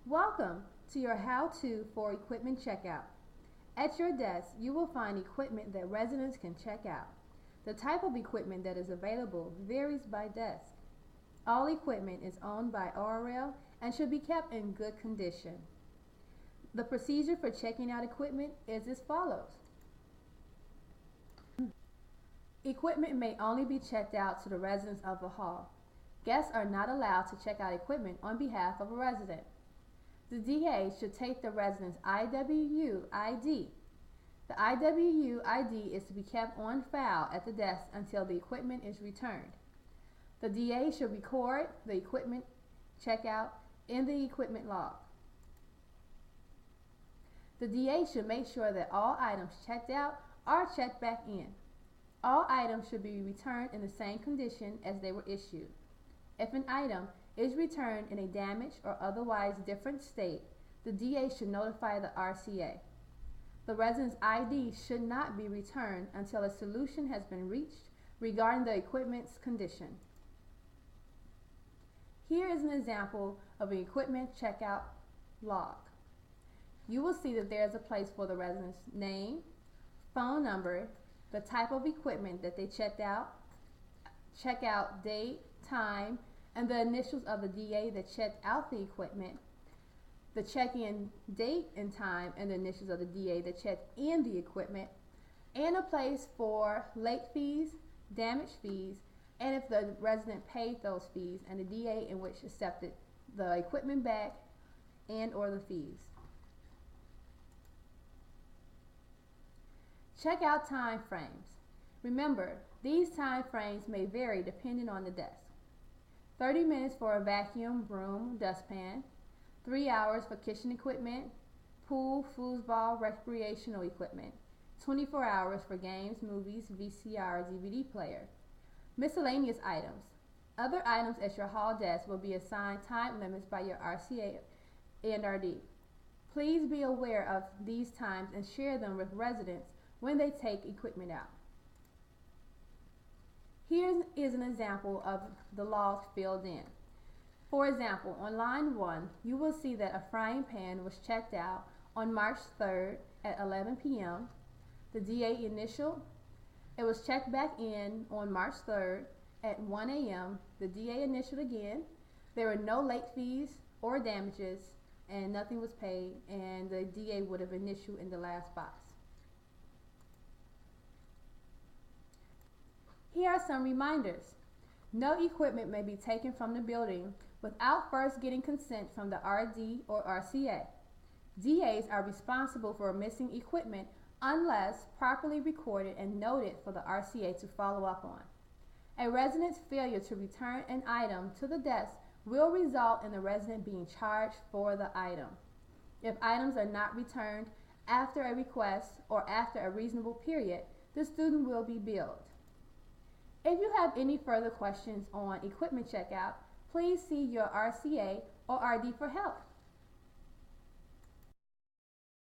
Welcome to your how-to for equipment checkout. At your desk, you will find equipment that residents can check out. The type of equipment that is available varies by desk. All equipment is owned by ORL and should be kept in good condition. The procedure for checking out equipment is as follows. Equipment may only be checked out to the residents of the hall. Guests are not allowed to check out equipment on behalf of a resident. The DA should take the resident's IWU ID. The IWU ID is to be kept on file at the desk until the equipment is returned. The DA should record the equipment checkout in the equipment log. The DA should make sure that all items checked out are checked back in. All items should be returned in the same condition as they were issued. If an item is returned in a damaged or otherwise different state, the DA should notify the RCA. The resident's ID should not be returned until a solution has been reached regarding the equipment's condition. Here is an example of an equipment checkout log. You will see that there is a place for the resident's name, phone number, the type of equipment that they checked out, checkout date, time, and the initials of the DA that checked out the equipment, the check-in date and time, and the initials of the DA that checked in the equipment, and a place for late fees, damage fees, and if the resident paid those fees, and the DA in which accepted the equipment back and or the fees. Checkout time frames. Remember, these time frames may vary depending on the desk. 30 minutes for a vacuum, broom, dustpan, 3 hours for kitchen equipment, pool, foosball, recreational equipment, 24 hours for games, movies, VCR, DVD player. Miscellaneous items. Other items at your hall desk will be assigned time limits by your RCA and RD. Please be aware of these times and share them with residents when they take equipment out. Here is an example of the log filled in. For example, on line 1, you will see that a frying pan was checked out on March 3rd at 11 p.m. The DA initial, it was checked back in on March 3rd at 1 a.m. The DA initialed again. There were no late fees or damages, and nothing was paid, and the DA would have initialed in the last box. Here are some reminders. No equipment may be taken from the building without first getting consent from the RD or RCA. DAs are responsible for missing equipment unless properly recorded and noted for the RCA to follow up on. A resident's failure to return an item to the desk will result in the resident being charged for the item. If items are not returned after a request or after a reasonable period, the student will be billed. If you have any further questions on equipment checkout, please see your RCA or RD for help.